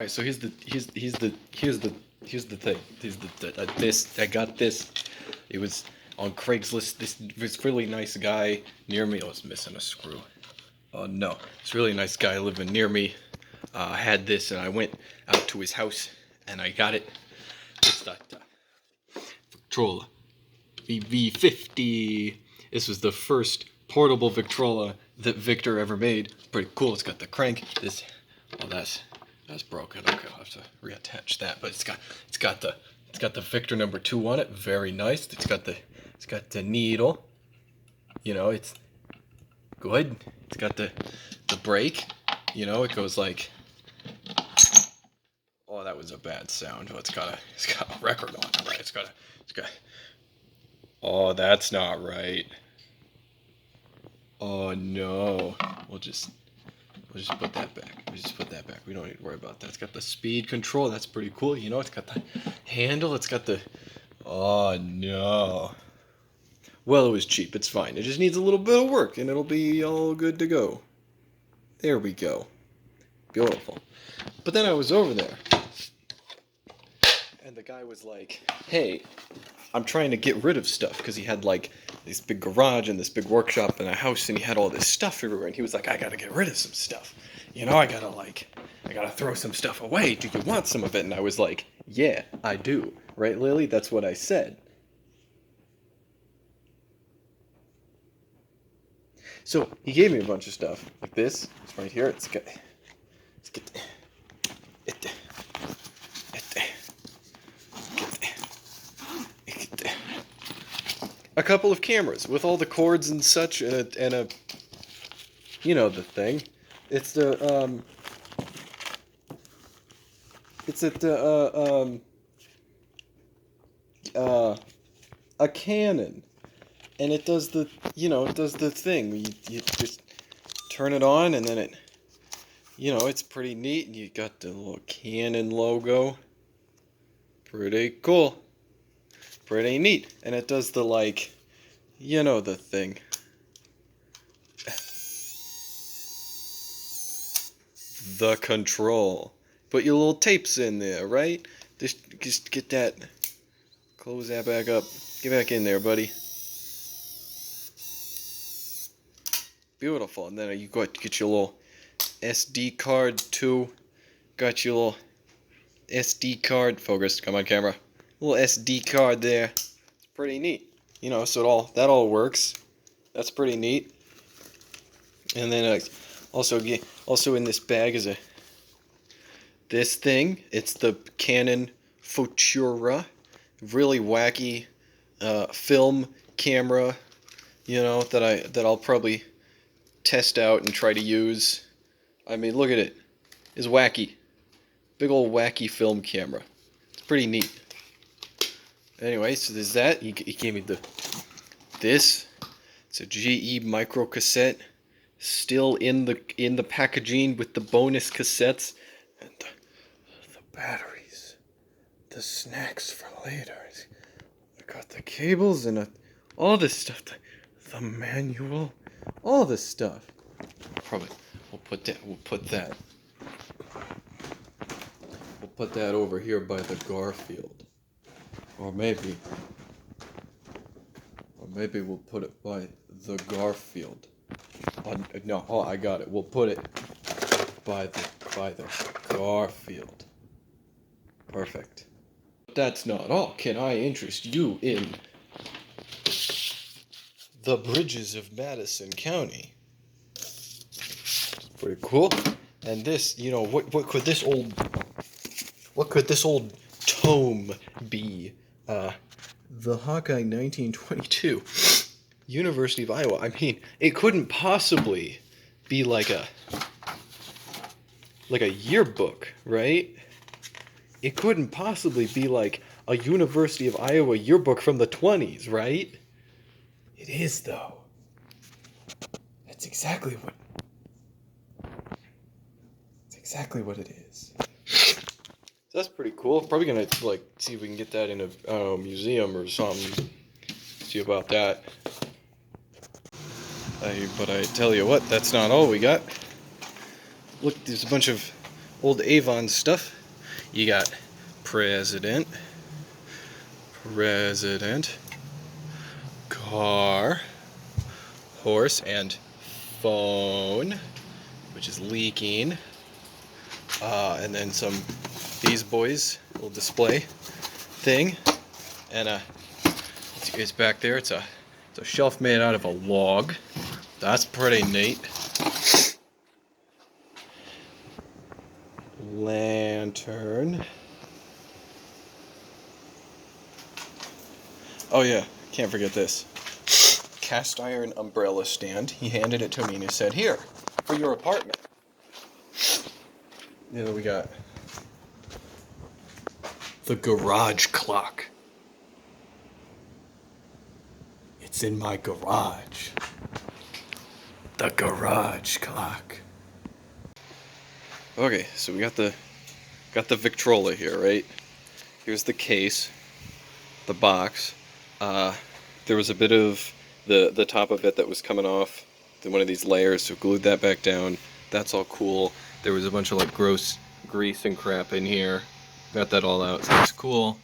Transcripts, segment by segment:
Alright, so here's the thing. I got this. It was on Craigslist. This really nice guy near me. Oh, it's missing a screw. Oh no, this really nice guy living near me had this, and I went out to his house and I got it. It's that Victrola VV-50. This was the first portable Victrola that Victor ever made. Pretty cool. It's got the crank. That's broken. Okay, I'll have to reattach that. But it's got the Victor number 2 on it. Very nice. It's got the needle. You know, it's good. It's got the brake. You know, it goes like. Oh, that was a bad sound. Oh, it's got a record on it, right? It's got. Oh, that's not right. Oh no. We'll just put that back. We don't need to worry about that. It's got the speed control. That's pretty cool. You know, it's got the handle. It's got the. Oh no. Well, it was cheap. It's fine. It just needs a little bit of work, and it'll be all good to go. There we go. Beautiful. But then I was over there, and the guy was like, "Hey, I'm trying to get rid of stuff," because he had like this big garage and this big workshop and a house, and he had all this stuff everywhere. And he was like, "I gotta get rid of some stuff. You know, I gotta throw some stuff away. Do you want some of it?" And I was like, "Yeah, I do. Right, Lily? That's what I said." So he gave me a bunch of stuff like this. It's right here. It's got a couple of cameras with all the cords and such, and a you know the thing. It's the a Canon, and it does the thing. You just turn it on, and then it's pretty neat. And you got the little Canon logo. Pretty cool. Pretty neat. And it does the the thing. The control. Put your little tapes in there, right? Just get that. Close that back up. Get back in there, buddy. Beautiful. And then you get your little SD card too. Got your little SD card. Focus. Come on, camera. Little SD card there. It's pretty neat. You know, so that all works. That's pretty neat. And then also in this bag is this thing. It's the Canon Futura. Really wacky film camera. You know, that I'll probably test out and try to use. I mean, look at it. It's wacky. Big old wacky film camera. It's pretty neat. Anyway, so there's that. He gave me this. It's a GE micro cassette, still in the packaging with the bonus cassettes and the batteries, the snacks for later. I got the cables and all this stuff, the manual, all this stuff. Probably we'll put that over here by the Garfield. Or maybe we'll put it by the Garfield. No, I got it. We'll put it by the Garfield. Perfect. But that's not all. Can I interest you in the bridges of Madison County? It's pretty cool. And this, what could this old tome be? The Hawkeye 1922, University of Iowa. I mean, it couldn't possibly be like a yearbook, right? It couldn't possibly be like a University of Iowa yearbook from the 20s, right? It is, though. That's exactly what it is. So that's pretty cool. Probably gonna see if we can get that in a museum or something. See about that. But I tell you what, that's not all we got. Look, there's a bunch of old Avon stuff. You got president, car, horse, and phone, which is leaking. And then these boys, little display thing, and it's back there. It's a shelf made out of a log. That's pretty neat. Lantern. Oh yeah, can't forget this. Cast iron umbrella stand. He handed it to me and he said, "Here, for your apartment." Then we got the garage clock. It's in my garage. The garage clock. Okay, so we got the Victrola here, right? Here's the case, the box. There was a bit of the top of it that was coming off one of these layers, so glued that back down. That's all cool. There was a bunch of like gross grease and crap in here. Got that all out, so that's cool.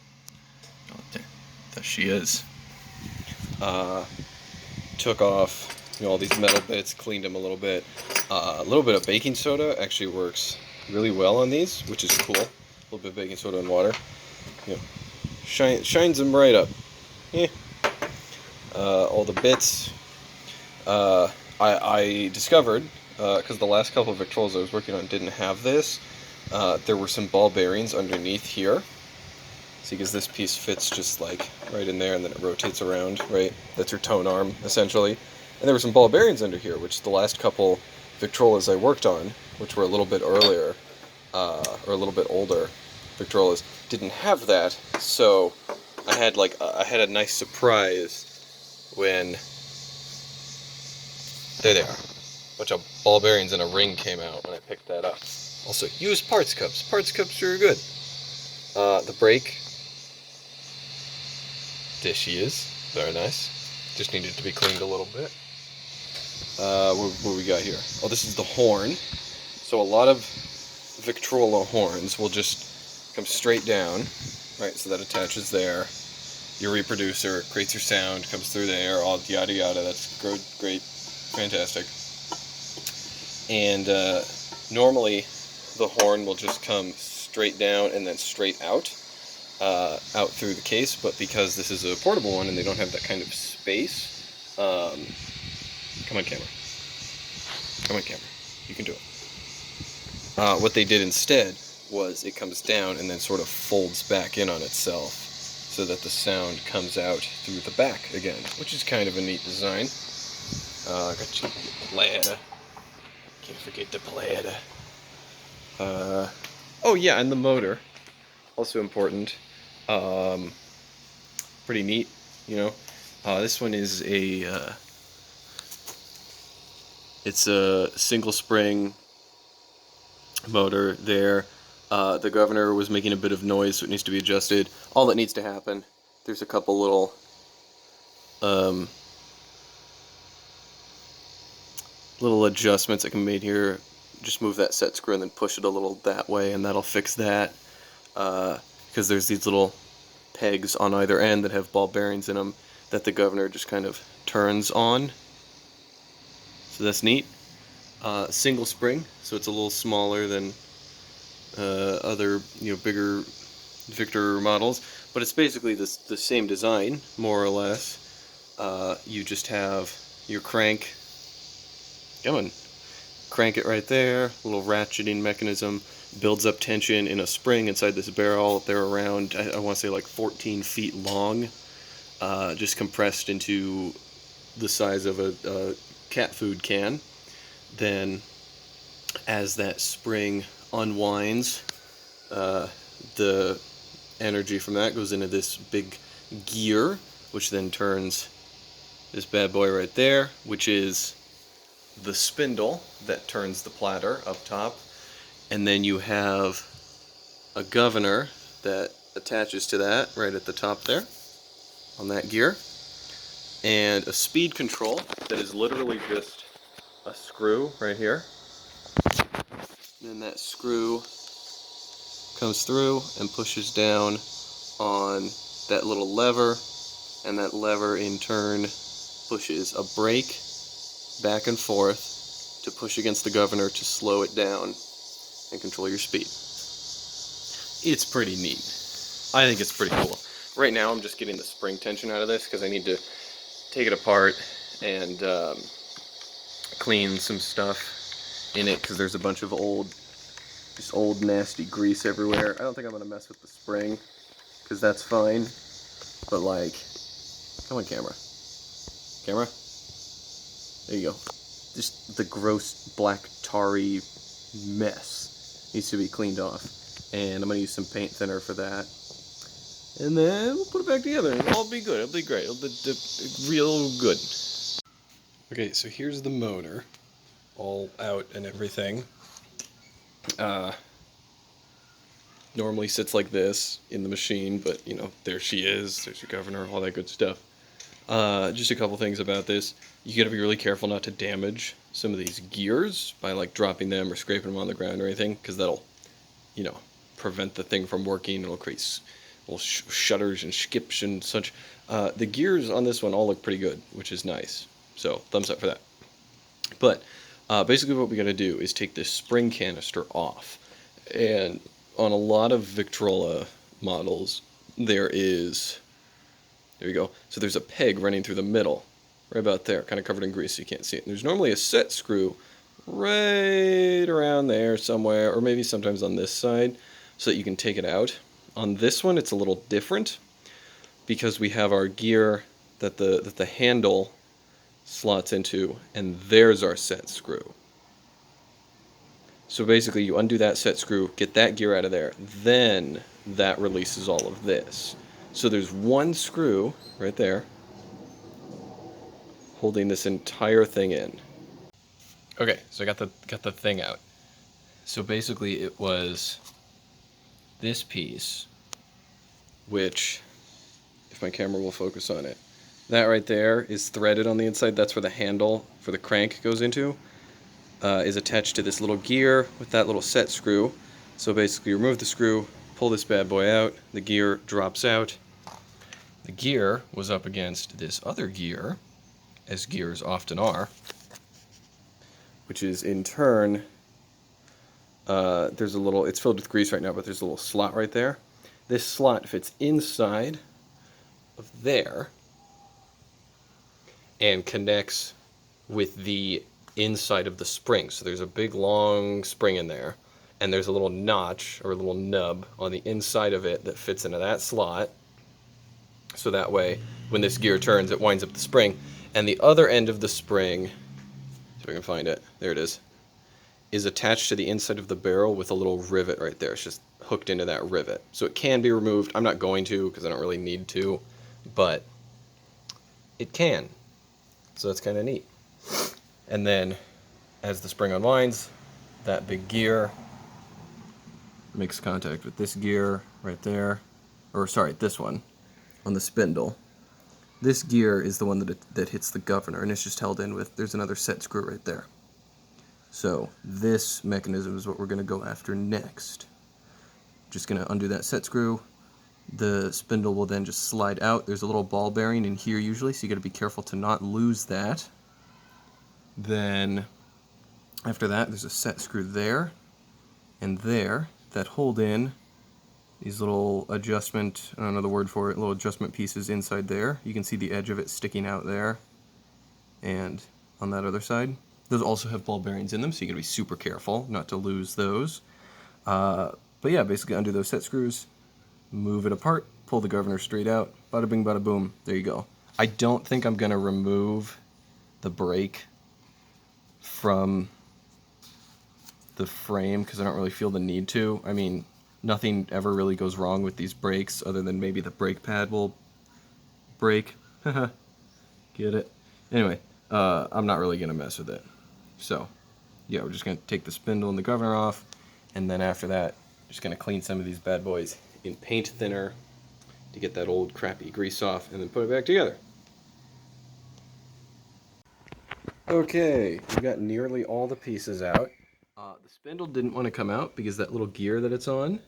Oh, there she is. Took off all these metal bits, cleaned them a little bit. A little bit of baking soda actually works really well on these, which is cool. A little bit of baking soda and water. Shines them right up. Yeah. All the bits. I discovered, because the last couple of Victrolas I was working on didn't have this, there were some ball bearings underneath here. See, because this piece fits just like right in there and then it rotates around, right? That's your tone arm, essentially. And there were some ball bearings under here, which the last couple Victrolas I worked on, which were a little bit earlier, or a little bit older Victrolas, didn't have that. So I had a nice surprise when, there they are. A bunch of ball bearings and a ring came out when I picked that up. Also, use parts cups. Parts cups are good. The brake. There she is. Very nice. Just needed to be cleaned a little bit. What we got here? Oh, this is the horn. So a lot of Victrola horns will just come straight down, right? So that attaches there. Your reproducer creates your sound, comes through there, all yada yada. That's great, fantastic. And normally the horn will just come straight down and then straight out through the case, but because this is a portable one and they don't have that kind of space, come on camera, you can do it. What they did instead was it comes down and then sort of folds back in on itself so that the sound comes out through the back again, which is kind of a neat design. Got you plaid. Can't forget the plaid. Oh yeah, and the motor, also important. Pretty neat, this one is it's a single spring motor there. The governor was making a bit of noise, so it needs to be adjusted. All that needs to happen, there's a couple little adjustments that can be made here. Just move that set screw and then push it a little that way, and that'll fix that. Because there's these little pegs on either end that have ball bearings in them that the governor just kind of turns on. So that's neat. Single spring, so it's a little smaller than other bigger Victor models, but it's basically the same design, more or less. You just have your crank. Come on. Crank it right there, little ratcheting mechanism, builds up tension in a spring inside this barrel. They're around, I want to say like 14 feet long, just compressed into the size of a cat food can. Then as that spring unwinds, the energy from that goes into this big gear, which then turns this bad boy right there, which is the spindle that turns the platter up top, and then you have a governor that attaches to that right at the top there on that gear, and a speed control that is literally just a screw right here. Then that screw comes through and pushes down on that little lever, and that lever in turn pushes a brake back and forth to push against the governor to slow it down and control your speed. It's pretty neat. I think it's pretty cool. Right now I'm just getting the spring tension out of this because I need to take it apart and clean some stuff in it because there's a bunch of just old nasty grease everywhere. I don't think I'm gonna mess with the spring because that's fine, but like, come on camera. There you go. Just the gross black tarry mess needs to be cleaned off, and I'm gonna use some paint thinner for that, and then we'll put it back together and it'll all be good. It'll be great. It'll be real good. Okay, so here's the motor all out and everything. Normally sits like this in the machine, but you know, there she is, there's your governor, all that good stuff. Just a couple things about this. You gotta be really careful not to damage some of these gears by like dropping them or scraping them on the ground or anything, because that'll, you know, prevent the thing from working. It'll create little shudders and skips and such. The gears on this one all look pretty good, which is nice. So thumbs up for that. But basically what we gotta do is take this spring canister off. And on a lot of Victrola models, there you go. So there's a peg running through the middle, right about there, kind of covered in grease so you can't see it. And there's normally a set screw right around there somewhere, or maybe sometimes on this side, so that you can take it out. On this one, it's a little different because we have our gear that the handle slots into, and there's our set screw. So basically you undo that set screw, get that gear out of there, then that releases all of this. So there's one screw right there holding this entire thing in. Okay, so I got the thing out. So basically it was this piece, which, if my camera will focus on it, that right there is threaded on the inside. That's where the handle for the crank goes into. Is attached to this little gear with that little set screw. So basically you remove the screw, pull this bad boy out, the gear drops out. The gear was up against this other gear, as gears often are, which is in turn, there's a little, it's filled with grease right now, but there's a little slot right there. This slot fits inside of there and connects with the inside of the spring. So there's a big long spring in there, and there's a little notch or a little nub on the inside of it that fits into that slot, so that way when this gear turns it winds up the spring. And the other end of the spring, see if I can find it, there it is attached to the inside of the barrel with a little rivet right there. It's just hooked into that rivet, so it can be removed. I'm not going to because I don't really need to, but it can, so that's kind of neat. And then, as the spring unwinds, that big gear makes contact with this gear right there, or sorry, this one on the spindle. This gear is the one that hits the governor, and it's just held in with, there's another set screw right there. So this mechanism is what we're going to go after next. Just going to undo that set screw. The spindle will then just slide out. There's a little ball bearing in here usually, so you got to be careful to not lose that. Then, after that, there's a set screw there and there that hold in these little adjustment, I don't know the word for it, little adjustment pieces inside there. You can see the edge of it sticking out there and on that other side. Those also have ball bearings in them, so you gotta be super careful not to lose those. But yeah, basically undo those set screws, move it apart, pull the governor straight out, bada bing bada boom, there you go. I don't think I'm gonna remove the brake from the frame because I don't really feel the need to. I mean, nothing ever really goes wrong with these brakes other than maybe the brake pad will break. Get it? Anyway, I'm not really gonna mess with it. So yeah, we're just gonna take the spindle and the governor off, and then after that just gonna clean some of these bad boys in paint thinner to get that old crappy grease off, and then put it back together. Okay, we got nearly all the pieces out. The spindle didn't want to come out because that little gear that it's on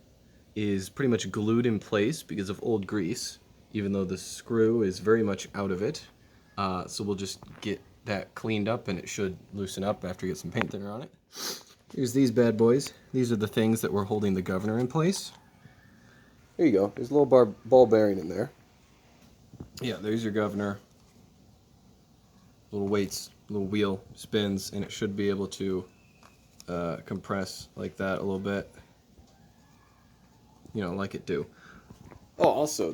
is pretty much glued in place because of old grease, even though the screw is very much out of it. So we'll just get that cleaned up and it should loosen up after we get some paint thinner on it. Here's these bad boys. These are the things that were holding the governor in place. There you go. There's a little ball bearing in there. Yeah, there's your governor. Little weights, little wheel spins, and it should be able to compress like that a little bit. You know, like it do. Oh, also,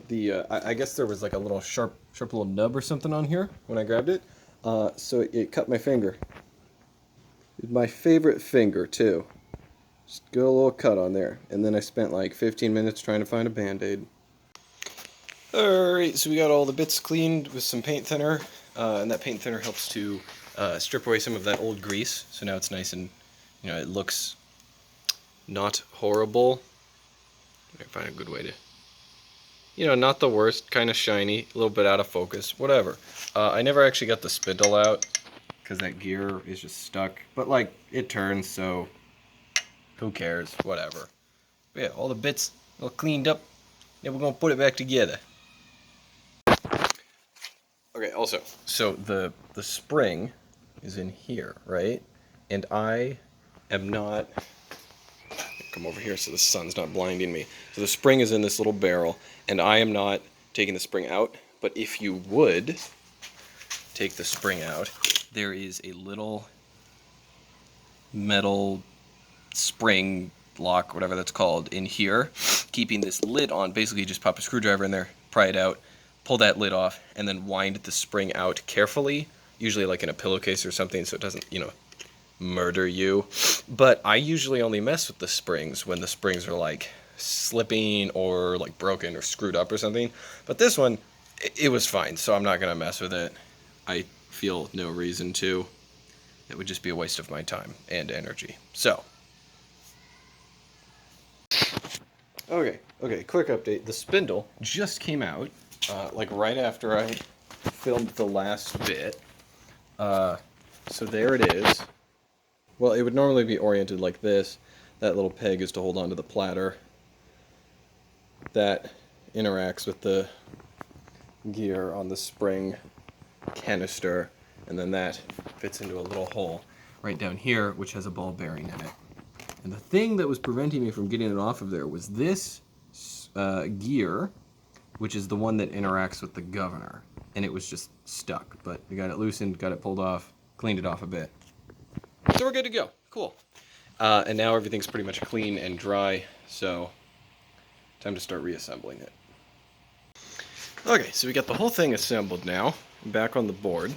I guess there was like a little sharp little nub or something on here when I grabbed it. So it cut my finger. It's my favorite finger, too. Just got a little cut on there. And then I spent like 15 minutes trying to find a Band-Aid. Alright, so we got all the bits cleaned with some paint thinner. And that paint thinner helps to strip away some of that old grease. So now it's nice and, you know, it looks not horrible. I find a good way to, you know, not the worst, kind of shiny, a little bit out of focus, whatever. I never actually got the spindle out because that gear is just stuck. But, like, it turns, so who cares, whatever. But yeah, all the bits all cleaned up. Now we're going to put it back together. Okay, also, so the spring is in here, right? And I am not... Come over here so the sun's not blinding me. So the spring is in this little barrel, and I am not taking the spring out. But if you would take the spring out, there is a little metal spring lock, whatever that's called, in here, keeping this lid on. Basically, you just pop a screwdriver in there, pry it out, pull that lid off, and then wind the spring out carefully, usually like in a pillowcase or something so it doesn't, you know, murder you. But I usually only mess with the springs when the springs are like slipping or like broken or screwed up or something. But this one, it was fine, so I'm not going to mess with it. I feel no reason to. It would just be a waste of my time and energy. So, okay, quick update. The spindle just came out, like right after I filmed the last bit. So there it is. Well, it would normally be oriented like this. That little peg is to hold onto the platter. That interacts with the gear on the spring canister, and then that fits into a little hole right down here, which has a ball bearing in it. And the thing that was preventing me from getting it off of there was this gear, which is the one that interacts with the governor. And it was just stuck, but we got it loosened, got it pulled off, cleaned it off a bit. So we're good to go. Cool. And now everything's pretty much clean and dry, so time to start reassembling it. Okay, so we got the whole thing assembled now, back on the board.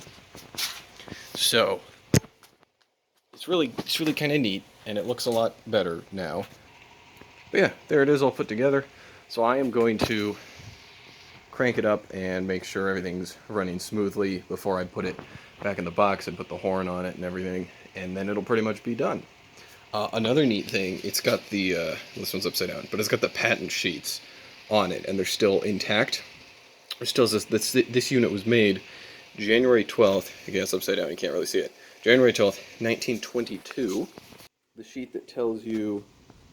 So it's really kind of neat, and it looks a lot better now. But yeah, there it is all put together. So I am going to crank it up and make sure everything's running smoothly before I put it back in the box and put the horn on it and everything, and then it'll pretty much be done. Another neat thing, it's got the, this one's upside down, but it's got the patent sheets on it, and they're still intact. There's still this unit was made January 12th, I guess upside down, you can't really see it, January 12th, 1922. The sheet that tells you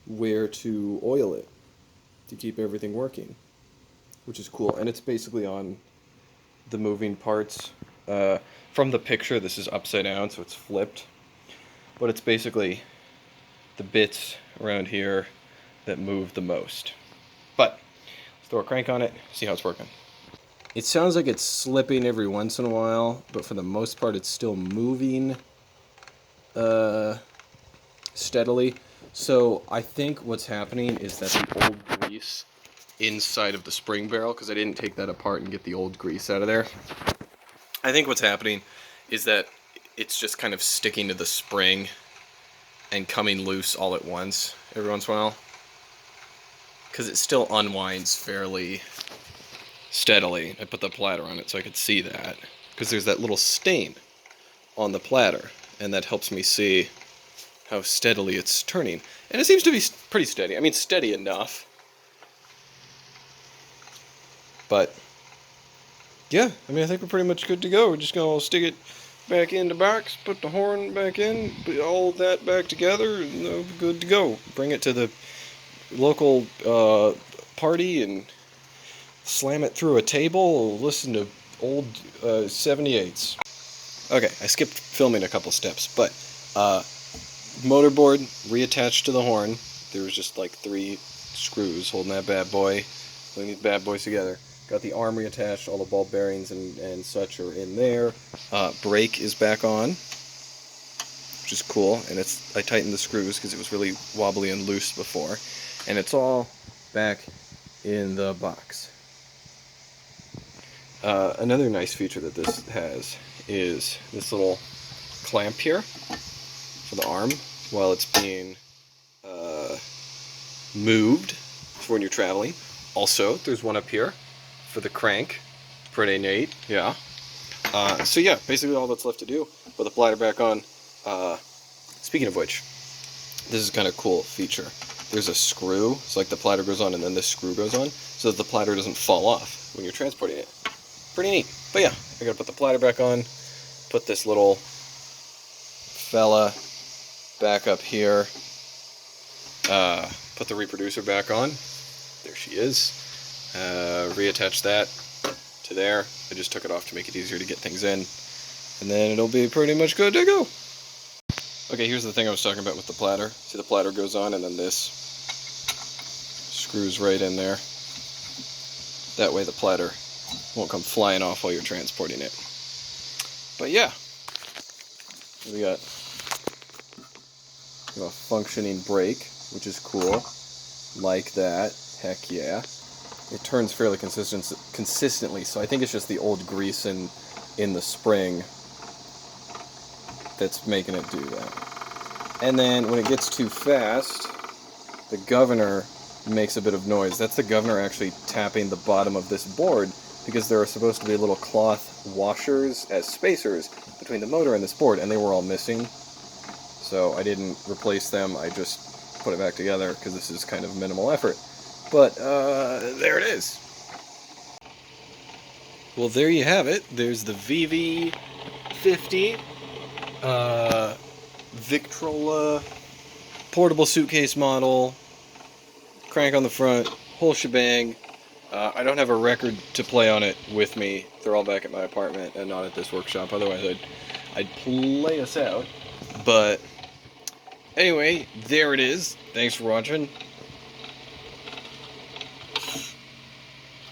where to oil it to keep everything working, which is cool, and it's basically on the moving parts. From the picture, this is upside down, so it's flipped, but it's basically the bits around here that move the most. But let's throw a crank on it, see how it's working. It sounds like it's slipping every once in a while, but for the most part it's still moving steadily. So I think what's happening is that the old grease inside of the spring barrel, because I didn't take that apart and get the old grease out of there, I think what's happening is that it's just kind of sticking to the spring and coming loose all at once every once in a while, because it still unwinds fairly steadily. I put the platter on it so I could see that, because there's that little stain on the platter, and that helps me see how steadily it's turning. And it seems to be pretty steady. I mean, steady enough. But yeah, I mean, I think we're pretty much good to go. We're just gonna stick it back in the box, put the horn back in, put all that back together, and good to go. Bring it to the local party and slam it through a table, listen to old 78s. Okay, I skipped filming a couple steps, but motorboard reattached to the horn. There was just like 3 screws holding that bad boy, holding these bad boys together. Got the arm reattached, all the ball bearings and such are in there. Brake is back on, which is cool, and I tightened the screws because it was really wobbly and loose before, and it's all back in the box. Another nice feature that this has is this little clamp here for the arm while it's being moved for when you're traveling. Also, there's one up here for the crank. Pretty neat, yeah. So yeah, basically all that's left to do. Put the bladder back on. Speaking of which, this is kind of cool feature. There's a screw, so like the platter goes on and then this screw goes on, so that the platter doesn't fall off when you're transporting it. Pretty neat. But yeah, I gotta put the platter back on, put this little fella back up here, put the reproducer back on. There she is. Reattach that to there. I just took it off to make it easier to get things in, and then it'll be pretty much good to go. Okay, here's the thing I was talking about with the platter. See, the platter goes on and then this screws right in there. That way the platter won't come flying off while you're transporting it. But yeah, we got a functioning brake, which is cool. Like that. Heck yeah. It turns fairly consistently, so I think it's just the old grease in the spring that's making it do that. And then when it gets too fast, the governor makes a bit of noise. That's the governor actually tapping the bottom of this board, because there are supposed to be little cloth washers as spacers between the motor and this board, and they were all missing. So I didn't replace them, I just put it back together because this is kind of minimal effort. But there it is. Well, there you have it. There's the VV-50 Victrola portable suitcase model, crank on the front, whole shebang. I don't have a record to play on it with me. They're all back at my apartment and not at this workshop. Otherwise, I'd play us out. But anyway, there it is. Thanks for watching.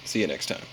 See you next time.